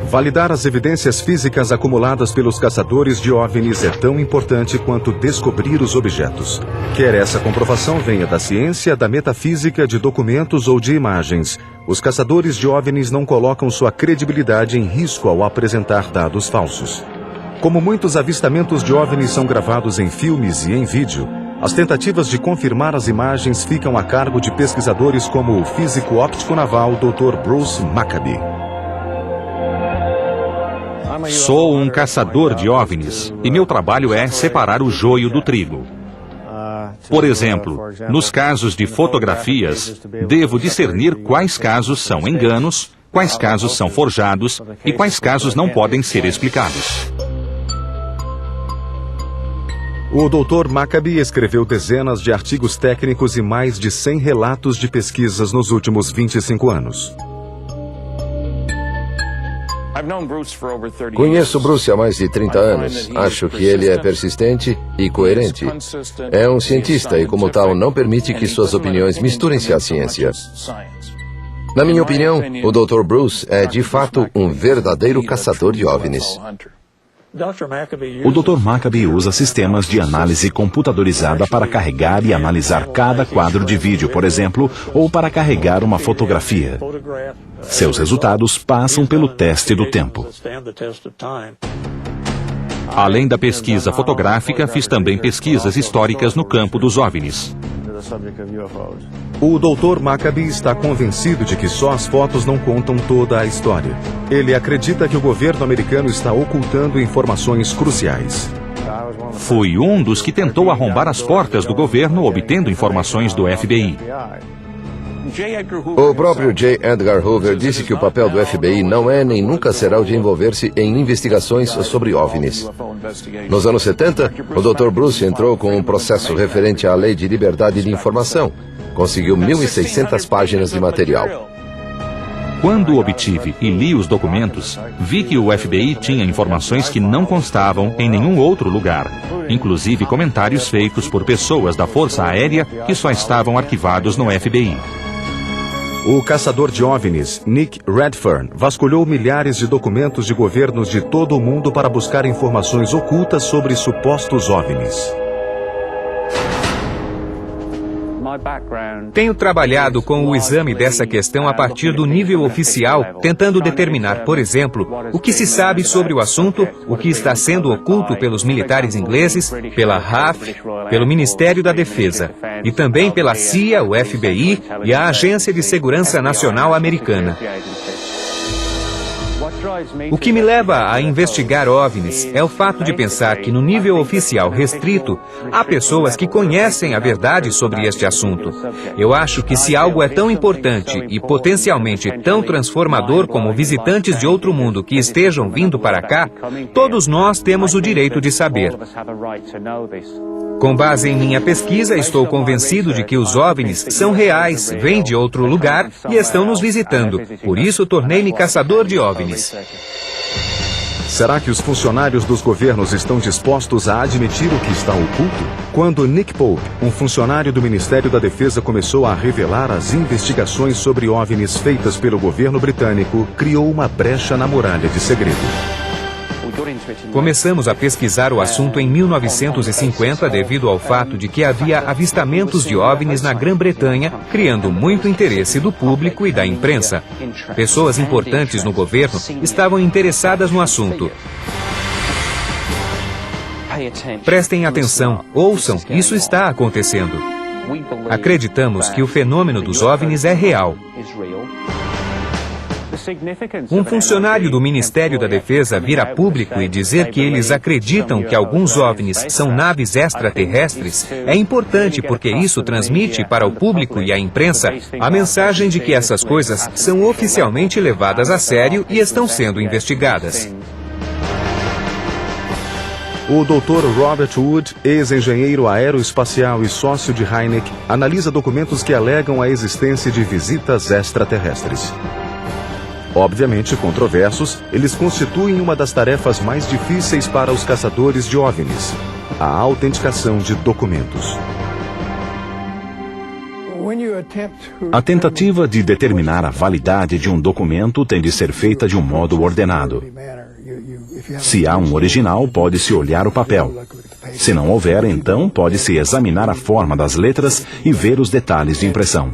Validar as evidências físicas acumuladas pelos caçadores de OVNIs é tão importante quanto descobrir os objetos. Quer essa comprovação venha da ciência, da metafísica, de documentos ou de imagens, os caçadores de OVNIs não colocam sua credibilidade em risco ao apresentar dados falsos. Como muitos avistamentos de OVNIs são gravados em filmes e em vídeo, as tentativas de confirmar as imagens ficam a cargo de pesquisadores como o físico óptico naval Dr. Bruce Maccabee. Sou um caçador de OVNIs e meu trabalho é separar o joio do trigo. Por exemplo, nos casos de fotografias, devo discernir quais casos são enganos, quais casos são forjados e quais casos não podem ser explicados. O Dr. Maccabee escreveu dezenas de artigos técnicos e mais de 100 relatos de pesquisas nos últimos 25 anos. Conheço Bruce há mais de 30 anos. Acho que ele é persistente e coerente. É um cientista e, como tal, não permite que suas opiniões misturem-se à ciência. Na minha opinião, o Dr. Bruce é, de fato, um verdadeiro caçador de OVNIs. O Dr. Maccabee usa sistemas de análise computadorizada para carregar e analisar cada quadro de vídeo, por exemplo, ou para carregar uma fotografia. Seus resultados passam pelo teste do tempo. Além da pesquisa fotográfica, fiz também pesquisas históricas no campo dos OVNIs. O Dr. Maccabee está convencido de que só as fotos não contam toda a história. Ele acredita que o governo americano está ocultando informações cruciais. Fui um dos que tentou arrombar as portas do governo obtendo informações do FBI. O próprio J. Edgar Hoover disse que o papel do FBI não é nem nunca será o de envolver-se em investigações sobre OVNIs. Nos anos 70, o Dr. Bruce entrou com um processo referente à Lei de Liberdade de Informação. Conseguiu 1.600 páginas de material. Quando obtive e li os documentos, vi que o FBI tinha informações que não constavam em nenhum outro lugar, inclusive comentários feitos por pessoas da Força Aérea que só estavam arquivados no FBI. O caçador de OVNIs, Nick Redfern, vasculhou milhares de documentos de governos de todo o mundo para buscar informações ocultas sobre supostos OVNIs. Tenho trabalhado com o exame dessa questão a partir do nível oficial, tentando determinar, por exemplo, o que se sabe sobre o assunto, o que está sendo oculto pelos militares ingleses, pela RAF, pelo Ministério da Defesa, e também pela CIA, o FBI e a Agência de Segurança Nacional Americana. O que me leva a investigar OVNIs é o fato de pensar que no nível oficial restrito, há pessoas que conhecem a verdade sobre este assunto. Eu acho que se algo é tão importante e potencialmente tão transformador como visitantes de outro mundo que estejam vindo para cá, todos nós temos o direito de saber. Com base em minha pesquisa, estou convencido de que os OVNIs são reais, vêm de outro lugar e estão nos visitando. Por isso, tornei-me caçador de OVNIs. Será que os funcionários dos governos estão dispostos a admitir o que está oculto? Quando Nick Pope, um funcionário do Ministério da Defesa, começou a revelar as investigações sobre OVNIs feitas pelo governo britânico, criou uma brecha na muralha de segredo. Começamos a pesquisar o assunto em 1950 devido ao fato de que havia avistamentos de OVNIs na Grã-Bretanha, criando muito interesse do público e da imprensa. Pessoas importantes no governo estavam interessadas no assunto. Prestem atenção, ouçam, isso está acontecendo. Acreditamos que o fenômeno dos OVNIs é real. Um funcionário do Ministério da Defesa vir a público e dizer que eles acreditam que alguns OVNIs são naves extraterrestres é importante porque isso transmite para o público e a imprensa a mensagem de que essas coisas são oficialmente levadas a sério e estão sendo investigadas. O Dr. Robert Wood, ex-engenheiro aeroespacial e sócio de Hynek, analisa documentos que alegam a existência de visitas extraterrestres. Obviamente controversos, eles constituem uma das tarefas mais difíceis para os caçadores de OVNIs: a autenticação de documentos. A tentativa de determinar a validade de um documento tem de ser feita de um modo ordenado. Se há um original, pode-se olhar o papel. Se não houver, então pode-se examinar a forma das letras e ver os detalhes de impressão.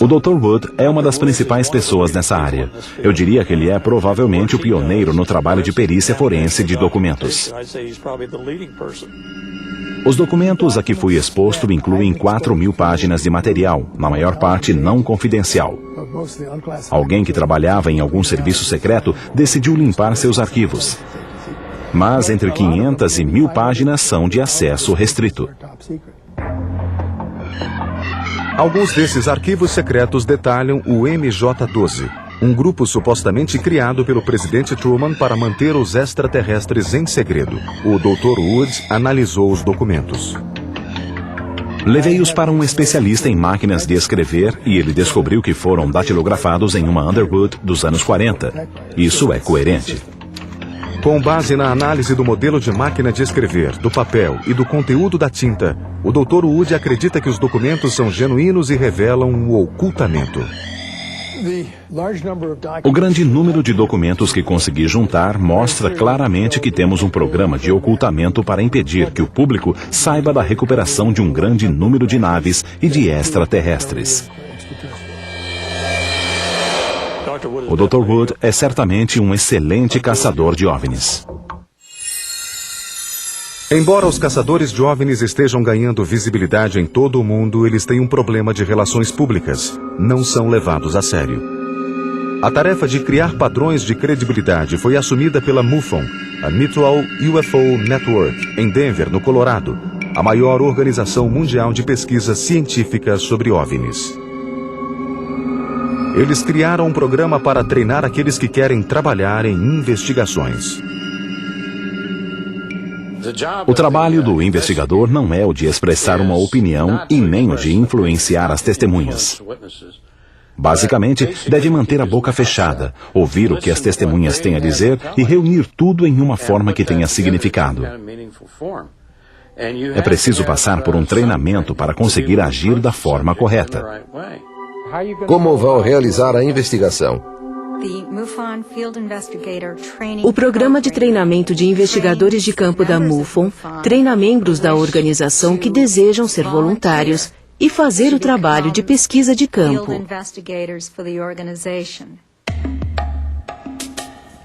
O Dr. Wood é uma das principais pessoas nessa área. Eu diria que ele é provavelmente o pioneiro no trabalho de perícia forense de documentos. Os documentos a que fui exposto incluem 4.000 páginas de material, na maior parte não confidencial. Alguém que trabalhava em algum serviço secreto decidiu limpar seus arquivos. Mas entre 500 e 1.000 páginas são de acesso restrito. Alguns desses arquivos secretos detalham o MJ-12, um grupo supostamente criado pelo presidente Truman para manter os extraterrestres em segredo. O Dr. Wood analisou os documentos. Levei-os para um especialista em máquinas de escrever e ele descobriu que foram datilografados em uma Underwood dos anos 40. Isso é coerente. Com base na análise do modelo de máquina de escrever, do papel e do conteúdo da tinta, o Dr. Wood acredita que os documentos são genuínos e revelam um ocultamento. O grande número de documentos que consegui juntar mostra claramente que temos um programa de ocultamento para impedir que o público saiba da recuperação de um grande número de naves e de extraterrestres. O Dr. Wood é certamente um excelente caçador de OVNIs. Embora os caçadores de OVNIs estejam ganhando visibilidade em todo o mundo, eles têm um problema de relações públicas. Não são levados a sério. A tarefa de criar padrões de credibilidade foi assumida pela MUFON, a Mutual UFO Network, em Denver, no Colorado, a maior organização mundial de pesquisa científica sobre OVNIs. Eles criaram um programa para treinar aqueles que querem trabalhar em investigações. O trabalho do investigador não é o de expressar uma opinião e nem o de influenciar as testemunhas. Basicamente, deve manter a boca fechada, ouvir o que as testemunhas têm a dizer e reunir tudo em uma forma que tenha significado. É preciso passar por um treinamento para conseguir agir da forma correta. Como vão realizar a investigação? O programa de treinamento de investigadores de campo da MUFON treina membros da organização que desejam ser voluntários e fazer o trabalho de pesquisa de campo.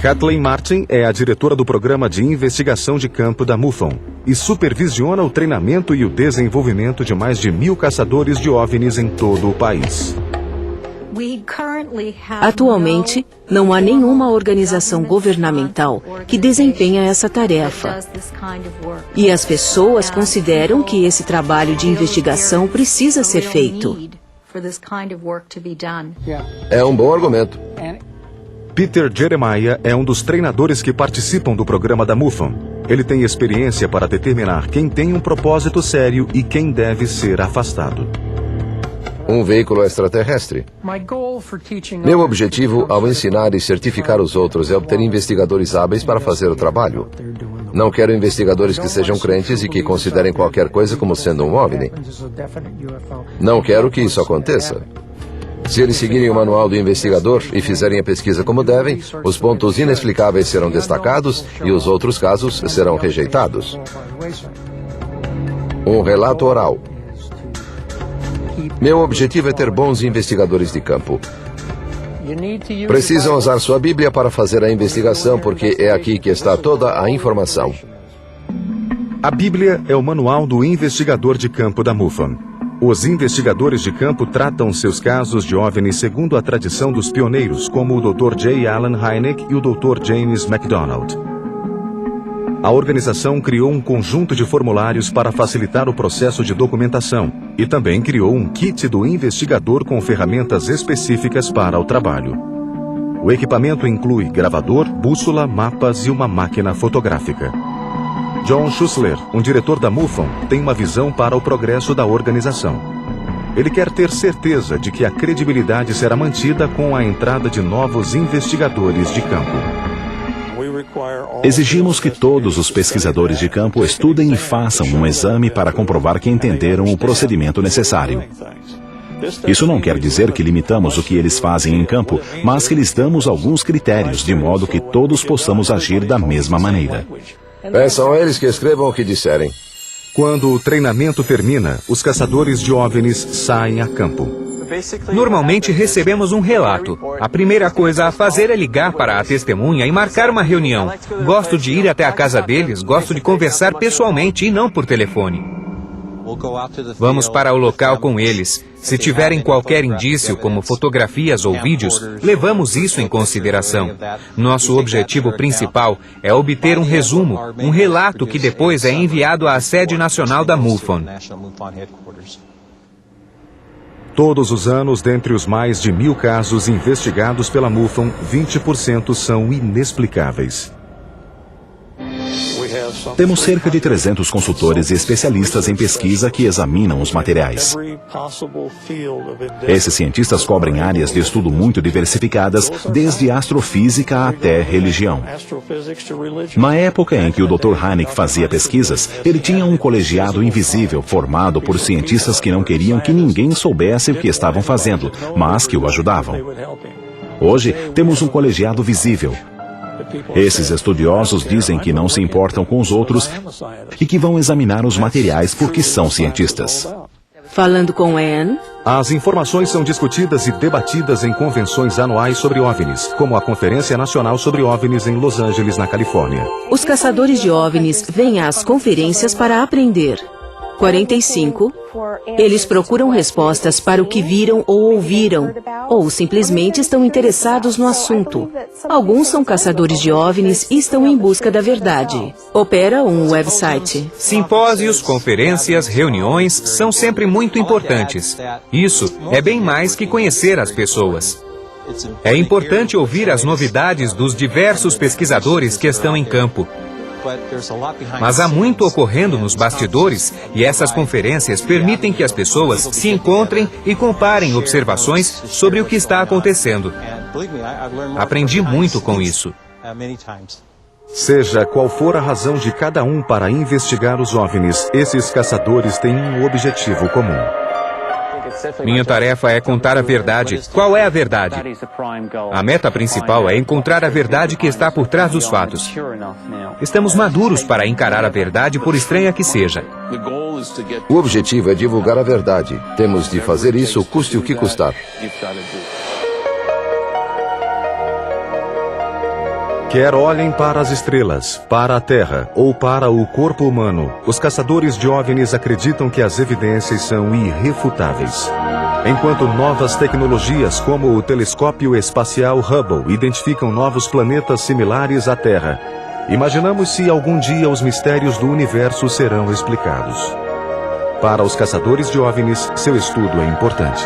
Kathleen Martin é a diretora do programa de investigação de campo da MUFON e supervisiona o treinamento e o desenvolvimento de mais de 1.000 caçadores de OVNIs em todo o país. Atualmente, não há nenhuma organização governamental que desempenha essa tarefa. E as pessoas consideram que esse trabalho de investigação precisa ser feito. É um bom argumento. Peter Jeremiah é um dos treinadores que participam do programa da MUFON. Ele tem experiência para determinar quem tem um propósito sério e quem deve ser afastado. Um veículo extraterrestre. Meu objetivo ao ensinar e certificar os outros é obter investigadores hábeis para fazer o trabalho. Não quero investigadores que sejam crentes e que considerem qualquer coisa como sendo um OVNI. Não quero que isso aconteça. Se eles seguirem o manual do investigador e fizerem a pesquisa como devem, os pontos inexplicáveis serão destacados e os outros casos serão rejeitados. Um relato oral. Meu objetivo é ter bons investigadores de campo. Precisam usar sua Bíblia para fazer a investigação, porque é aqui que está toda a informação. A Bíblia é o manual do investigador de campo da MUFON. Os investigadores de campo tratam seus casos de OVNI segundo a tradição dos pioneiros, como o Dr. J. Allen Hynek e o Dr. James MacDonald. A organização criou um conjunto de formulários para facilitar o processo de documentação e também criou um kit do investigador com ferramentas específicas para o trabalho. O equipamento inclui gravador, bússola, mapas e uma máquina fotográfica. John Schussler, um diretor da MUFON, tem uma visão para o progresso da organização. Ele quer ter certeza de que a credibilidade será mantida com a entrada de novos investigadores de campo. Exigimos que todos os pesquisadores de campo estudem e façam um exame para comprovar que entenderam o procedimento necessário. Isso não quer dizer que limitamos o que eles fazem em campo, mas que lhes damos alguns critérios, de modo que todos possamos agir da mesma maneira. Peçam a eles que escrevam o que disserem. Quando o treinamento termina, os caçadores de OVNIs saem a campo. Normalmente recebemos um relato. A primeira coisa a fazer é ligar para a testemunha e marcar uma reunião. Gosto de ir até a casa deles, gosto de conversar pessoalmente e não por telefone. Vamos para o local com eles. Se tiverem qualquer indício, como fotografias ou vídeos, levamos isso em consideração. Nosso objetivo principal é obter um resumo, um relato que depois é enviado à sede nacional da MUFON. Todos os anos, dentre os mais de 1000 casos investigados pela MUFON, 20% são inexplicáveis. Temos cerca de 300 consultores e especialistas em pesquisa que examinam os materiais. Esses cientistas cobrem áreas de estudo muito diversificadas, desde astrofísica até religião. Na época em que o Dr. Hynek fazia pesquisas, ele tinha um colegiado invisível formado por cientistas que não queriam que ninguém soubesse o que estavam fazendo, mas que o ajudavam. Hoje, temos um colegiado visível. Esses estudiosos dizem que não se importam com os outros e que vão examinar os materiais porque são cientistas. Falando com Anne, as informações são discutidas e debatidas em convenções anuais sobre OVNIs, como a Conferência Nacional sobre OVNIs em Los Angeles, na Califórnia. os caçadores de OVNIs vêm às conferências para aprender. 45. Eles procuram respostas para o que viram ou ouviram, ou simplesmente estão interessados no assunto. Alguns são caçadores de OVNIs e estão em busca da verdade. Opera um website. Simpósios, conferências, reuniões são sempre muito importantes. Isso é bem mais que conhecer as pessoas. É importante ouvir as novidades dos diversos pesquisadores que estão em campo. Mas há muito ocorrendo nos bastidores e essas conferências permitem que as pessoas se encontrem e comparem observações sobre o que está acontecendo. Aprendi muito com isso. Seja qual for a razão de cada um para investigar os OVNIs, esses caçadores têm um objetivo comum. Minha tarefa é contar a verdade. Qual é a verdade? A meta principal é encontrar a verdade que está por trás dos fatos. Estamos maduros para encarar a verdade, por estranha que seja. O objetivo é divulgar a verdade. Temos de fazer isso, custe o que custar. Quer olhem para as estrelas, para a Terra ou para o corpo humano, os caçadores de OVNIs acreditam que as evidências são irrefutáveis. Enquanto novas tecnologias como o telescópio espacial Hubble identificam novos planetas similares à Terra, imaginamos se algum dia os mistérios do universo serão explicados. Para os caçadores de OVNIs, seu estudo é importante.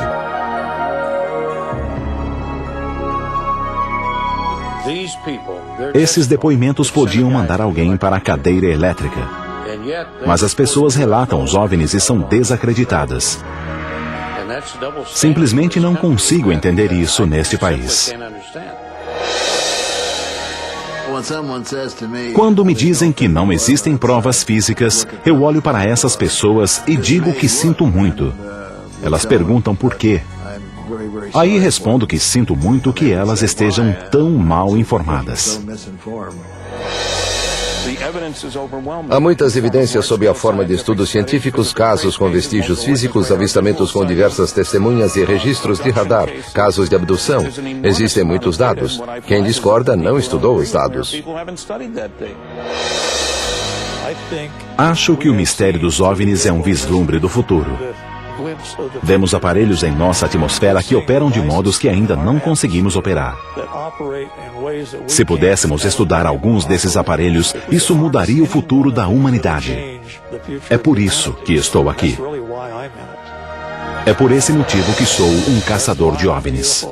Esses depoimentos podiam mandar alguém para a cadeira elétrica. Mas as pessoas relatam os OVNIs e são desacreditadas. Simplesmente não consigo entender isso neste país. Quando me dizem que não existem provas físicas, eu olho para essas pessoas e digo que sinto muito. Elas perguntam por quê. Aí respondo que sinto muito que elas estejam tão mal informadas. Há muitas evidências sob a forma de estudos científicos, casos com vestígios físicos, avistamentos com diversas testemunhas e registros de radar, casos de abdução. Existem muitos dados. Quem discorda não estudou os dados. Acho que o mistério dos OVNIs é um vislumbre do futuro. Vemos aparelhos em nossa atmosfera que operam de modos que ainda não conseguimos operar. Se pudéssemos estudar alguns desses aparelhos, isso mudaria o futuro da humanidade. É por isso que estou aqui. É por esse motivo que sou um caçador de OVNIs.